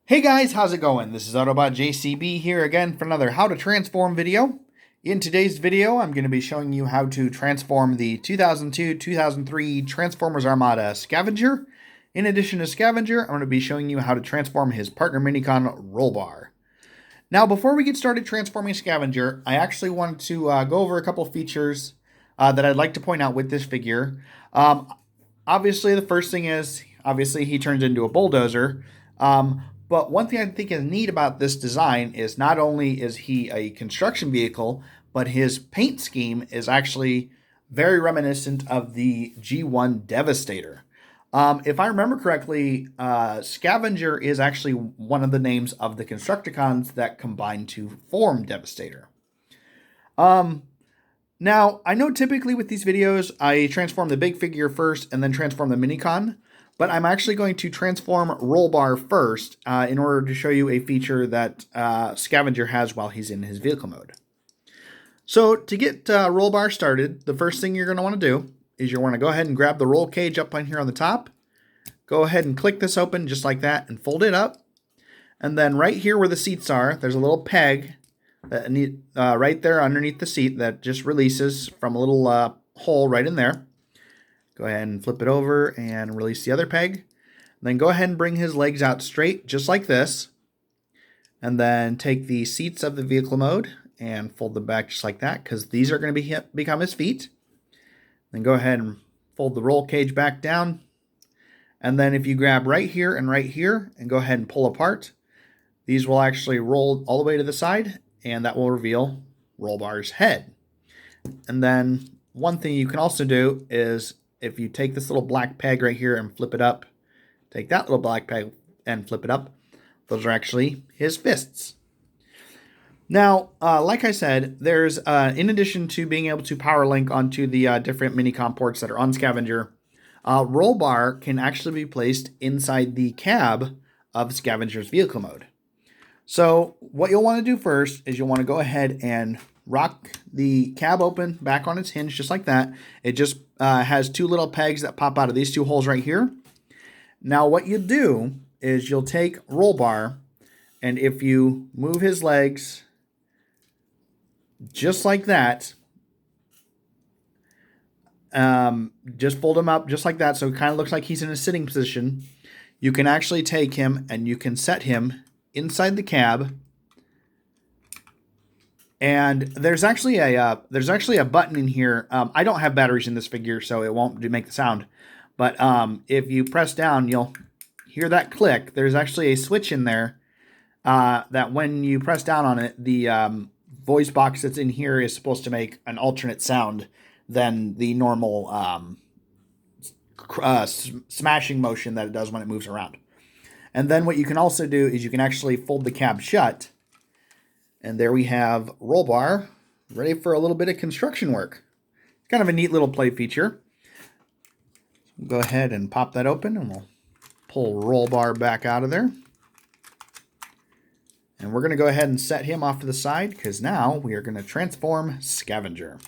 Hey guys, how's it going? This is Autobot JCB here again for another How to Transform video. In today's video, I'm going to be showing you how to transform the 2002-2003 Transformers Armada Scavenger. In addition to Scavenger, I'm going to be showing you how to transform his partner Minicon Rollbar. Now, before we get started transforming Scavenger, I actually wanted to go over a couple features that I'd like to point out with this figure. Obviously, the first thing is, he turns into a bulldozer. But one thing I think is neat about this design is not only is he a construction vehicle, but his paint scheme is actually very reminiscent of the G1 Devastator. If I remember correctly, Scavenger is actually one of the names of the Constructicons that combine to form Devastator. Now, I know typically with these videos, I transform the big figure first and then transform the Minicon. But I'm actually going to transform Rollbar first in order to show you a feature that Scavenger has while he's in his vehicle mode. So to get Rollbar started, the first thing you're going to want to do is you want to go ahead and grab the roll cage up on here on the top. Go ahead and click this open just like that and fold it up. And then right here where the seats are, there's a little peg that right there underneath the seat that just releases from a little hole right in there. Go ahead and flip it over and release the other peg. Then go ahead and bring his legs out straight, just like this. And then take the seats of the vehicle mode and fold them back just like that, because these are going to become his feet. Then go ahead and fold the roll cage back down. And then if you grab right here and go ahead and pull apart, these will actually roll all the way to the side, and that will reveal Rollbar's head. And then one thing you can also do is, if you take this little black peg right here and flip it up, take that little black peg and flip it up, those are actually his fists. Now, like I said, there's, in addition to being able to power link onto the different Minicon ports that are on Scavenger, Rollbar can actually be placed inside the cab of Scavenger's vehicle mode. So what you'll want to do first is you'll want to go ahead and rock the cab open back on its hinge just like that. It just has two little pegs that pop out of these two holes right here. Now what you do is you'll take Rollbar, and if you move his legs just like that, just fold him up just like that so it kind of looks like he's in a sitting position, you can actually take him and you can set him inside the cab. And there's actually a button in here. I don't have batteries in this figure, so it won't make the sound. But if you press down, you'll hear that click. There's actually a switch in there that when you press down on it, the voice box that's in here is supposed to make an alternate sound than the normal smashing motion that it does when it moves around. And then what you can also do is you can actually fold the cab shut. And there we have Rollbar, ready for a little bit of construction work. It's kind of a neat little play feature. We'll go ahead and pop that open, and we'll pull Rollbar back out of there. And we're going to go ahead and set him off to the side, because now we are going to transform Scavenger.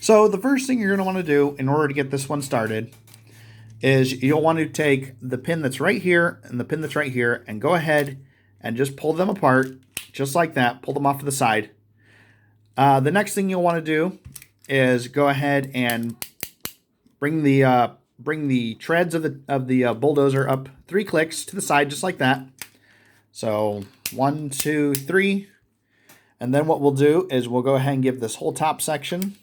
So the first thing you're going to want to do in order to get this one started is you'll want to take the pin that's right here and the pin that's right here and go ahead and just pull them apart. Just like that, pull them off to the side. The next thing you'll want to do is go ahead and bring the treads of the bulldozer up 3 clicks to the side, just like that. So 1, 2, 3, and then what we'll do is we'll go ahead and give this whole top section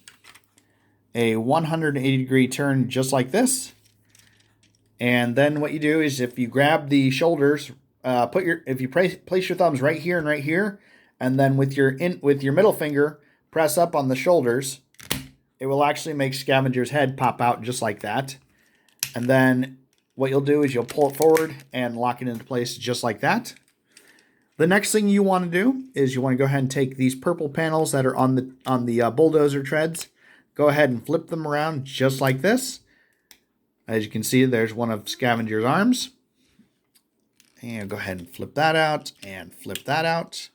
a 180-degree turn, just like this. And then what you do is if you grab the shoulders. If you place your thumbs right here and right here, and then with your middle finger press up on the shoulders, it will actually make Scavenger's head pop out just like that. And then what you'll do is you'll pull it forward and lock it into place just like that. The next thing you want to do is you want to go ahead and take these purple panels that are on the bulldozer treads, go ahead and flip them around just like this. As you can see, there's one of Scavenger's arms. And go ahead and flip that out and flip that out.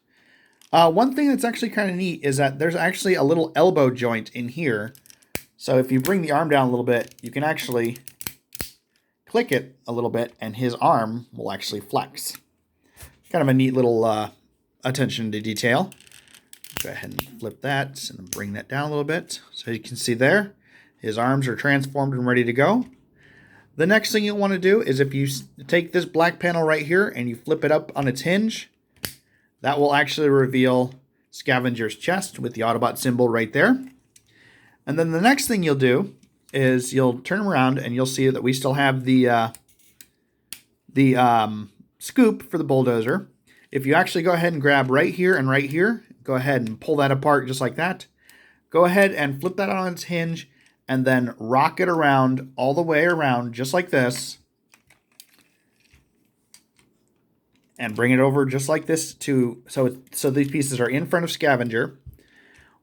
One thing that's actually kind of neat is that there's actually a little elbow joint in here. So if you bring the arm down a little bit, you can actually click it a little bit and his arm will actually flex. kind of a neat little attention to detail. Go ahead and flip that and bring that down a little bit. So you can see there, his arms are transformed and ready to go. The next thing you'll want to do is if you take this black panel right here and you flip it up on its hinge, that will actually reveal Scavenger's chest with the Autobot symbol right there. And then the next thing you'll do is you'll turn around and you'll see that we still have the scoop for the bulldozer. If you actually go ahead and grab right here and right here, go ahead and pull that apart just like that. Go ahead and flip that on its hinge and then rock it around all the way around just like this. And bring it over just like this so these pieces are in front of Scavenger.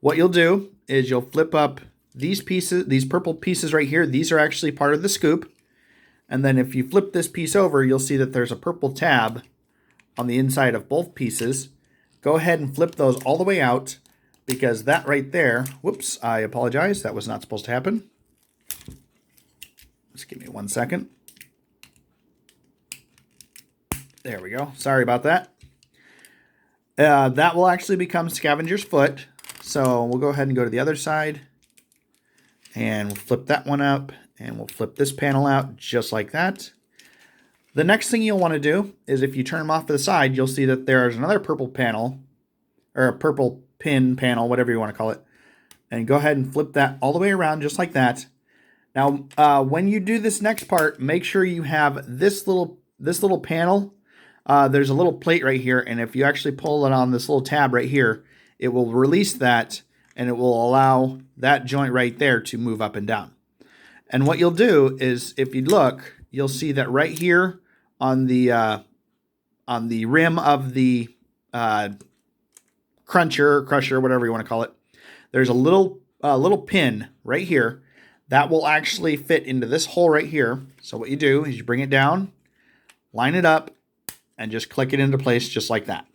What you'll do is you'll flip up these pieces, these purple pieces right here. These are actually part of the scoop. And then if you flip this piece over, you'll see that there's a purple tab on the inside of both pieces. Go ahead and flip those all the way out, because that right there, whoops, I apologize, that was not supposed to happen. Just give me 1 second. There we go. Sorry about that. That will actually become Scavenger's foot. So we'll go ahead and go to the other side. And we'll flip that one up. And we'll flip this panel out just like that. The next thing you'll want to do is if you turn them off to the side, you'll see that there's another purple panel, or a purple pin panel, whatever you want to call it. And go ahead and flip that all the way around just like that. Now, when you do this next part, make sure you have this little panel. There's a little plate right here, and if you actually pull it on this little tab right here, it will release that, and it will allow that joint right there to move up and down. And what you'll do is, if you look, you'll see that right here on the rim of the crusher, whatever you want to call it, there's a little pin right here that will actually fit into this hole right here. So what you do is you bring it down, line it up, and just click it into place just like that.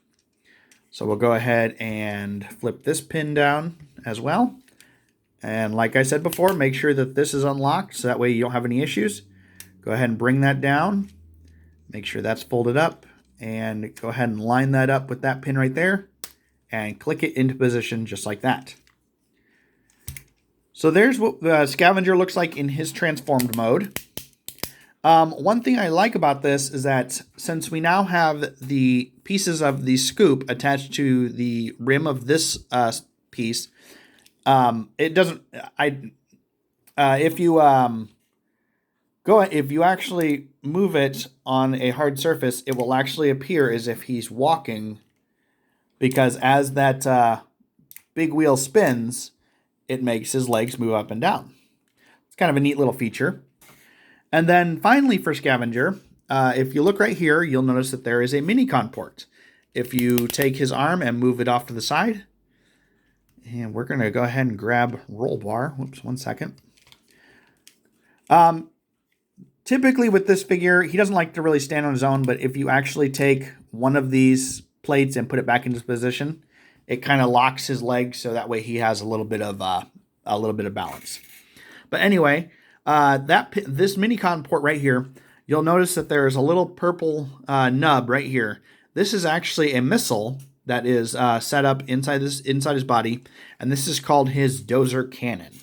So we'll go ahead and flip this pin down as well. And like I said before, make sure that this is unlocked so that way you don't have any issues. Go ahead and bring that down. Make sure that's folded up. And go ahead and line that up with that pin right there. And click it into position just like that. So there's what the Scavenger looks like in his transformed mode. One thing I like about this is that since we now have the pieces of the scoop attached to the rim of this piece, it doesn't. If you actually move it on a hard surface, it will actually appear as if he's walking, because as that big wheel spins, it makes his legs move up and down. It's kind of a neat little feature. And then finally for Scavenger, if you look right here, you'll notice that there is a Minicon port. If you take his arm and move it off to the side, and we're going to go ahead and grab Rollbar. Whoops, 1 second. Typically with this figure, he doesn't like to really stand on his own, but if you actually take one of these plates and put it back into position, it kind of locks his legs so that way he has a little bit of balance. But anyway, this Minicon port right here, you'll notice that there is a little purple nub right here. This is actually a missile that is set up inside his body, and this is called his Dozer Cannon.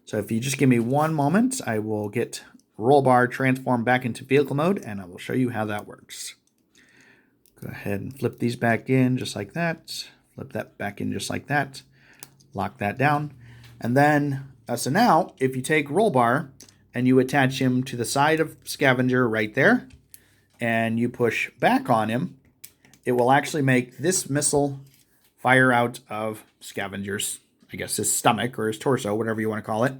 So if you just give me 1 moment, I will get Rollbar transformed back into vehicle mode, and I will show you how that works. Go ahead and flip these back in just like that. Flip that back in just like that. Lock that down. And then, so now, if you take Rollbar and you attach him to the side of Scavenger right there, and you push back on him, it will actually make this missile fire out of Scavenger's, I guess, his stomach or his torso, whatever you want to call it.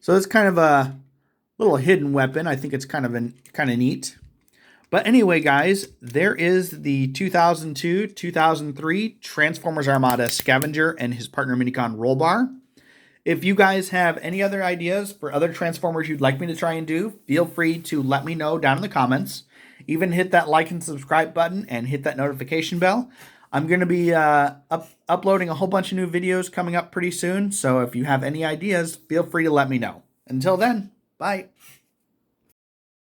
So it's kind of a little hidden weapon. I think it's kind of neat. But anyway, guys, there is the 2002-2003 Transformers Armada Scavenger and his partner Minicon Rollbar. If you guys have any other ideas for other Transformers you'd like me to try and do, feel free to let me know down in the comments. Even hit that like and subscribe button and hit that notification bell. I'm going to be uploading a whole bunch of new videos coming up pretty soon, so if you have any ideas, feel free to let me know. Until then, bye.